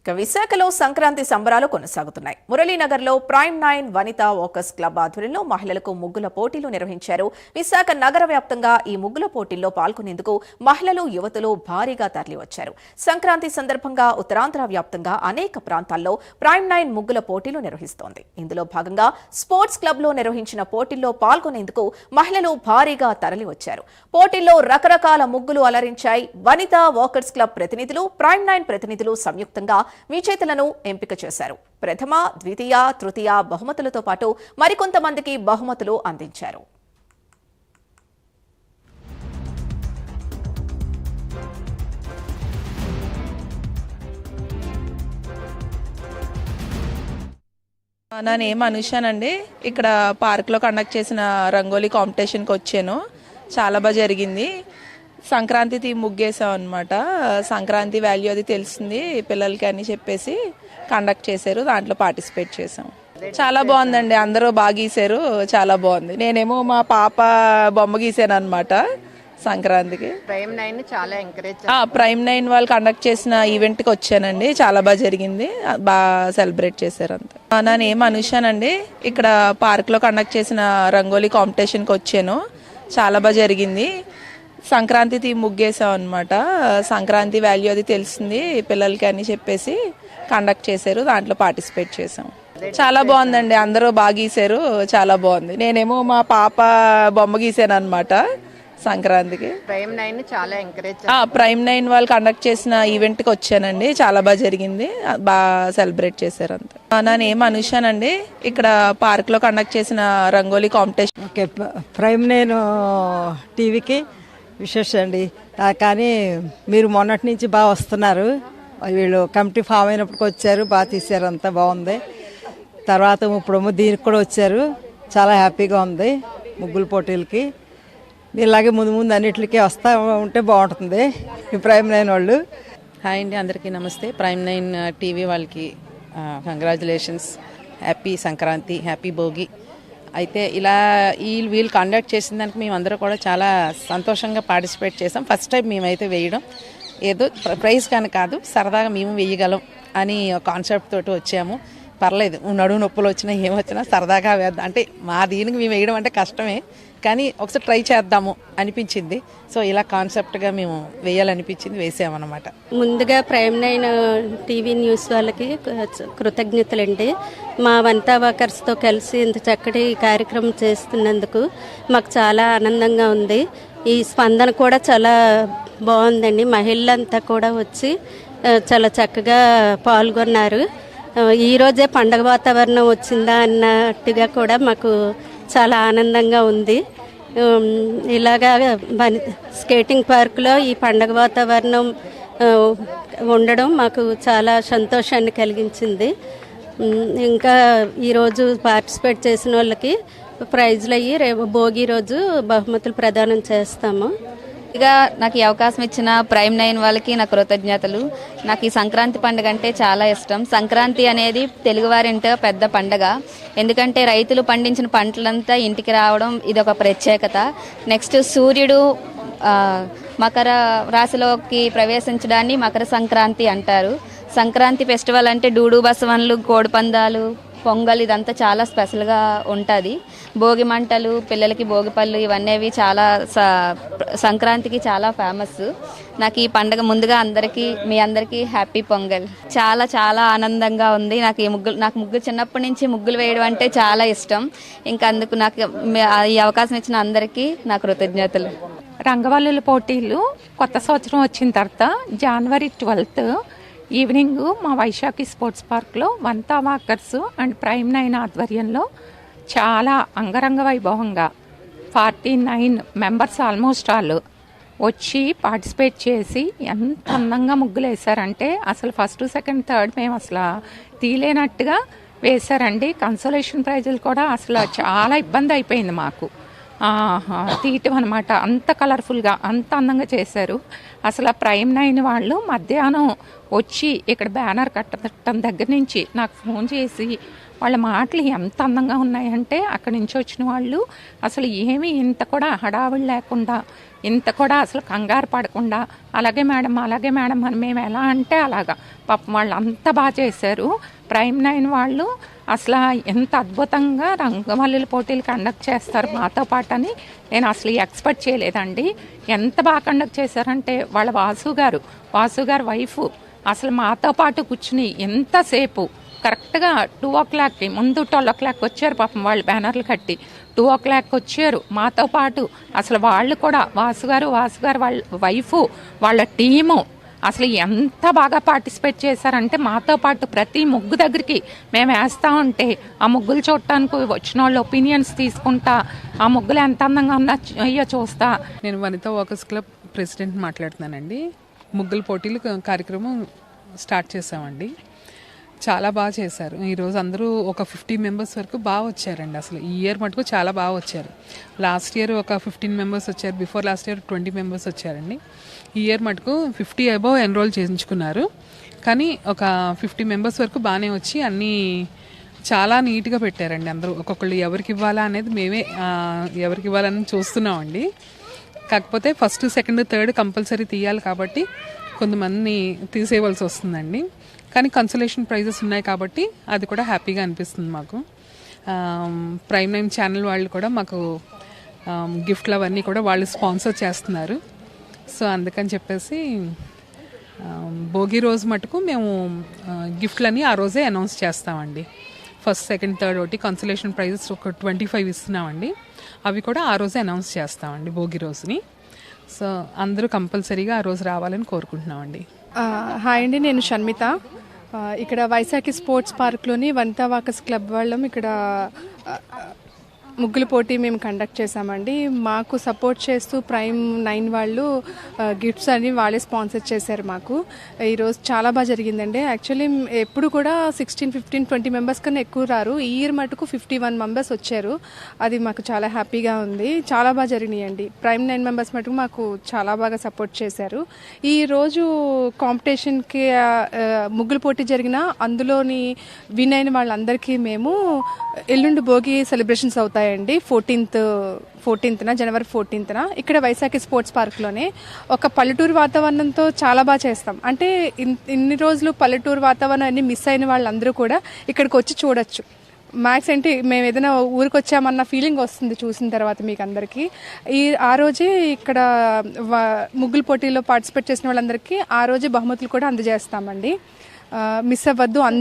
విశాఖలో సంక్రాంతి సంబరాలు కొనసాగుతున్నాయి. మురళీనగర్లో ప్రైమ్ 9 వనితా వాకర్స్ క్లబ్ ఆధ్వర్యంలో మహిళలకు ముగ్గుల పోటీలు నిర్వహించారు. విశాఖ నగర వ్యాప్తంగా ఈ ముగ్గుల పోటీల్లో పాల్గొనేందుకు మహిళలు, యువతులు భారీగా తరలివచ్చారు. సంక్రాంతి సందర్భంగా ఉత్తరాంధ్ర వ్యాప్తంగా అనేక ప్రాంతాల్లో ప్రైమ్ 9 ముగ్గుల పోటీలు నిర్వహిస్తోంది. ఇందులో భాగంగా స్పోర్ట్స్ క్లబ్లో నిర్వహించిన పోటీల్లో పాల్గొనేందుకు మహిళలు భారీగా తరలివచ్చారు. పోటీల్లో రకరకాల ముగ్గులు అలరించాయి. వనితా వాకర్స్ క్లబ్ ప్రతినిధులు, ప్రైమ్ 9 ప్రతినిధులు సంయుక్తంగా విజేతలను ఎంపిక చేశారు. ప్రథమ, ద్వితీయ, తృతీయ బహుమతులతో పాటు మరికొంతమందికి బహుమతులు అందించారు. నా నేమ్ అనుషానండి. ఇక్కడ పార్క్లో కండక్ట్ చేసిన రంగోలీ కాంపిటీషన్కి వచ్చాను. చాలా బాగా జరిగింది. సంక్రాంతి థీమ్ ముగ్గేసాం అనమాట. సంక్రాంతి వాల్యూ అది తెలిసింది పిల్లలకి అని చెప్పేసి కండక్ట్ చేశారు. దాంట్లో పార్టిసిపేట్ చేసాం. చాలా బాగుందండి. అందరూ బాగా గీశారు. చాలా బాగుంది. నేనేమో మా పాప బొమ్మ గీసాను అనమాట సంక్రాంతికి. ప్రైమ్ 9 వాళ్ళు కండక్ట్ చేసిన ఈవెంట్కి వచ్చానండి. చాలా బాగా జరిగింది. బాగా సెలబ్రేట్ చేశారు అంతా. నా నేమ్ అనుషానండి. ఇక్కడ పార్క్లో కండక్ట్ చేసిన రంగోలీ కాంపిటీషన్కి వచ్చాను. చాలా బాగా జరిగింది. సంక్రాంతి థీమ్ ముగ్గేసాం అనమాట. సంక్రాంతి వాల్యూ అది తెలిసింది పిల్లలకి అని చెప్పేసి కండక్ట్ చేశారు. దాంట్లో పార్టిసిపేట్ చేసాం. చాలా బాగుందండి. అందరూ బాగా గీశారు. చాలా బాగుంది. నేనేమో మా పాప బొమ్మ గీసాను అనమాట సంక్రాంతికి. ప్రైమ్ 9 వాళ్ళు కండక్ట్ చేసిన ఈవెంట్కి వచ్చానండి. చాలా బాగా జరిగింది. బాగా సెలబ్రేట్ చేశారు అంతా. నా నేమ్ అనుషానండి. ఇక్కడ పార్క్లో కండక్ట్ చేసిన రంగోలీ కాంపిటీషన్. ప్రైమ్ 9 టీవీకి విశేష అండి. కానీ మీరు మొన్నటి నుంచి బాగా వస్తున్నారు. వీళ్ళు కమిటీ ఫామ్ అయినప్పటికి వచ్చారు, బాగా తీశారు, అంతా బాగుంది. తర్వాత ఇప్పుడు దీనికి కూడా వచ్చారు. చాలా హ్యాపీగా ఉంది ముగ్గుల పోటీలకి. ఇలాగే ముందు ముందు అన్నిటికీ వస్తూ ఉంటే బాగుంటుంది ఈ ప్రైమ్ 9 వాళ్ళు. హాయ్ అండి, అందరికీ నమస్తే. ప్రైమ్ 9 టీవీ వాళ్ళకి congratulations. Happy Sankranti, happy Bhogi. అయితే ఇలా వీళ్ళు కండక్ట్ చేసిన దానికి మేమందరూ కూడా చాలా సంతోషంగా పార్టిసిపేట్ చేసాం. ఫస్ట్ టైం మేమైతే వేయడం, ఏదో ప్రైజ్ కానీ కాదు, సరదాగా మేము వేయగలం అని కాన్సెప్ట్ తోటి వచ్చాము. పర్లేదు, నడుము నొప్పులు వచ్చినా ఏమొచ్చినా సరదాగా వేద్దాం అంటే మా దీనికి మేము వేయడం అంటే కష్టమే, కానీ ఒకసారి ట్రై చేద్దాము అనిపించింది. సో ఇలా కాన్సెప్ట్గా మేము వేయాలనిపించింది, వేసామన్నమాట. ముందుగా ప్రైమ్ 9 టీవీ న్యూస్ వాళ్ళకి కృతజ్ఞతలండి. మా వనితా వాకర్స్తో కలిసి ఇంత చక్కటి కార్యక్రమం చేస్తున్నందుకు మాకు చాలా ఆనందంగా ఉంది. ఈ స్పందన కూడా చాలా బాగుందండి. మహిళలంతా కూడా వచ్చి చాలా చక్కగా పాల్గొన్నారు. ఈరోజే పండగ వాతావరణం వచ్చిందా అన్నట్టుగా కూడా మాకు చాలా ఆనందంగా ఉంది. ఇలాగా స్కేటింగ్ పార్కులో ఈ పండగ వాతావరణం ఉండడం మాకు చాలా సంతోషాన్ని కలిగించింది. ఇంకా ఈరోజు పార్టిసిపేట్ చేసిన వాళ్ళకి ప్రైజ్లు అయ్యి రేపు భోగి రోజు బహుమతులు ప్రదానం చేస్తాము. ఇక నాకు ఈ అవకాశం ఇచ్చిన ప్రైమ్ 9 వాళ్ళకి నా కృతజ్ఞతలు. నాకు ఈ సంక్రాంతి పండుగ అంటే చాలా ఇష్టం. సంక్రాంతి అనేది తెలుగువారింట పెద్ద పండగ. ఎందుకంటే రైతులు పండించిన పంటలంతా ఇంటికి రావడం ఇది ఒక ప్రత్యేకత. నెక్స్ట్ సూర్యుడు మకర రాశిలోకి ప్రవేశించడాన్ని మకర సంక్రాంతి అంటారు. సంక్రాంతి ఫెస్టివల్ అంటే డూడు బసవన్లు, కోడిపందాలు, పొంగల్ ఇదంతా చాలా స్పెషల్గా ఉంటుంది. భోగి మంటలు, పిల్లలకి భోగి పళ్ళు ఇవన్నీ చాలా సంక్రాంతికి చాలా ఫేమస్. నాకు ఈ పండుగ ముందుగా మీ అందరికీ హ్యాపీ పొంగల్. చాలా చాలా ఆనందంగా ఉంది. నాకు ముగ్గులు చిన్నప్పటి నుంచి ముగ్గులు వేయడం అంటే చాలా ఇష్టం. ఇంకా అందుకు నాకు ఈ అవకాశం ఇచ్చిన అందరికీ నా కృతజ్ఞతలు. రంగవల్లుల పోటీలు కొత్త సంవత్సరం వచ్చిన తర్వాత జనవరి 12 ఈవినింగ్ మా వైశాఖి స్పోర్ట్స్ పార్క్లో వనితా వాకర్స్ అండ్ ప్రైమ్ 9 ఆధ్వర్యంలో చాలా అంగరంగ వైభవంగా 49 మెంబర్స్ ఆల్మోస్ట్ ఆల్ వచ్చి పార్టిసిపేట్ చేసి ఎంత అందంగా ముగ్గులు వేశారంటే అసలు ఫస్ట్, సెకండ్, థర్డ్ మేము అసలు తీలేనట్టుగా వేశారండి. కన్సోలేషన్ ప్రైజులు కూడా అసలు చాలా ఇబ్బంది అయిపోయింది మాకు తీయటం అనమాట. అంత కలర్ఫుల్గా అంత అందంగా చేశారు. అసలు ప్రైమ్ 9 వాళ్ళు మధ్యాహ్నం వచ్చి ఇక్కడ బ్యానర్ కట్టడం దగ్గర నుంచి నాకు ఫోన్ చేసి వాళ్ళ మాటలు ఎంత అందంగా ఉన్నాయంటే అక్కడి నుంచి వచ్చిన వాళ్ళు అసలు ఏమీ ఇంత కూడా హడావిడి లేకుండా, ఇంత కూడా అసలు కంగారు పడకుండా అలాగే మేడం అని మేము ఎలా అంటే అలాగా పాపం వాళ్ళు అంత బాగా చేశారు. ప్రైమ్ 9 వాళ్ళు అసలు ఎంత అద్భుతంగా రంగవల్లుల పోటీలు కండక్ట్ చేస్తారు మాతో పాటు అని నేను అసలు ఎక్స్పెక్ట్ చేయలేదండి. ఎంత బాగా కండక్ట్ చేశారంటే వాళ్ళ వాసు గారు వైఫ్ అసలు మాతో పాటు కూర్చుని ఎంతసేపు కరెక్ట్గా 2 o'clockకి ముందు 12 o'clock వచ్చారు పాపం వాళ్ళు బ్యానర్లు కట్టి 2 o'clock వచ్చారు మాతో పాటు. అసలు వాళ్ళు కూడా వాసు గారు వాళ్ళ వైఫ్ వాళ్ళ టీము అసలు ఎంత బాగా పార్టిసిపేట్ చేశారంటే మాతో పాటు ప్రతి ముగ్గు దగ్గరికి మేము వేస్తూ ఉంటే ఆ ముగ్గులు చూడటానికి వచ్చిన వాళ్ళు ఒపీనియన్స్ తీసుకుంటా, ఆ ముగ్గులు ఎంత అందంగా ఉన్నాయో చూస్తా. నేను వనిత వాకర్స్ క్లబ్ ప్రెసిడెంట్ మాట్లాడుతున్నానండి. ముగ్గుల పోటీలు కార్యక్రమం స్టార్ట్ చేసామండి. చాలా బాగా చేశారు. ఈరోజు అందరూ ఒక 50 మెంబర్స్ వరకు బాగా వచ్చారండి. అసలు ఈ ఇయర్ మటుకు చాలా బాగా వచ్చారు. లాస్ట్ ఇయర్ ఒక 15 మెంబర్స్ వచ్చారు, బిఫోర్ లాస్ట్ ఇయర్ 20 మెంబర్స్ వచ్చారండి. ఈ ఇయర్ మటుకు 50 అబవ్ ఎన్రోల్ చేయించుకున్నారు. కానీ ఒక 50 మెంబర్స్ వరకు బాగానే వచ్చి అన్నీ చాలా నీట్గా పెట్టారండి. అందరూ ఒక్కొక్కళ్ళు ఎవరికి ఇవ్వాలా అనేది మేమే ఎవరికి ఇవ్వాలని చూస్తున్నామండి. కాకపోతే ఫస్ట్, సెకండ్, థర్డ్ కంపల్సరీ తీయాలి కాబట్టి కొంతమందిని తీసేయవలసి వస్తుందండి. కానీ కన్సలేషన్ ప్రైజెస్ ఉన్నాయి కాబట్టి అది కూడా హ్యాపీగా అనిపిస్తుంది మాకు. ప్రైమ్ 9 ఛానల్ వాళ్ళు కూడా మాకు గిఫ్ట్లు అవన్నీ కూడా వాళ్ళు స్పాన్సర్ చేస్తున్నారు. సో అందుకని చెప్పేసి భోగి రోజు మటుకు మేము గిఫ్ట్లని ఆ రోజే అనౌన్స్ చేస్తామండి. ఫస్ట్, సెకండ్, థర్డ్ ఒకటి కన్సలేషన్ ప్రైజెస్ ఒక 25 ఇస్తున్నామండి. అవి కూడా ఆ రోజే అనౌన్స్ చేస్తామండి భోగి రోజుని. సో అందరూ కంపల్సరీగా ఆ రోజు రావాలని కోరుకుంటున్నామండి. హాయ్ అండి, నేను షణ్మిత. ఇక్కడ వైశాఖి స్పోర్ట్స్ పార్క్లోని వనితా వాకర్స్ క్లబ్ వాళ్ళం ఇక్కడ ముగ్గుల పోటీ మేము కండక్ట్ చేసామండి. మాకు సపోర్ట్ చేస్తూ ప్రైమ్ 9 వాళ్ళు గిఫ్ట్స్ అని వాళ్ళే స్పాన్సర్ చేశారు మాకు. ఈరోజు చాలా బాగా జరిగిందండి. యాక్చువల్లీ ఎప్పుడు కూడా 16, 15, 20 మెంబర్స్ కన్నా ఎక్కువ రారు. ఈ ఇయర్ మటుకు 51 మెంబర్స్ వచ్చారు. అది మాకు చాలా హ్యాపీగా ఉంది. చాలా బాగా జరిగినాయండి. ప్రైమ్ 9 మెంబర్స్ మటుకు మాకు చాలా బాగా సపోర్ట్ చేశారు. ఈరోజు కాంపిటీషన్కి ముగ్గుల పోటీ జరిగిన అందులోని విన్ అయిన వాళ్ళందరికీ మేము ఎల్లుండి భోగి సెలబ్రేషన్స్ అవుతాయి అండి. 14th జనవరి 14th ఇక్కడ వైశాఖి స్పోర్ట్స్ పార్క్లోనే ఒక పల్లెటూరు వాతావరణంతో చాలా బాగా చేస్తాం. అంటే ఇన్ని రోజులు పల్లెటూరు వాతావరణాన్ని మిస్ అయిన వాళ్ళందరూ కూడా ఇక్కడికి వచ్చి చూడొచ్చు. మ్యాక్స్ అంటే మేము ఏదైనా ఊరికి వచ్చామన్న ఫీలింగ్ వస్తుంది చూసిన తర్వాత మీకు అందరికీ. ఆ రోజే ఇక్కడ ముగ్గుల పోటీలో పార్టిసిపేట్ చేసిన వాళ్ళందరికీ ఆ రోజే బహుమతులు కూడా అందజేస్తామండి. మిస్ అవ్వద్దు.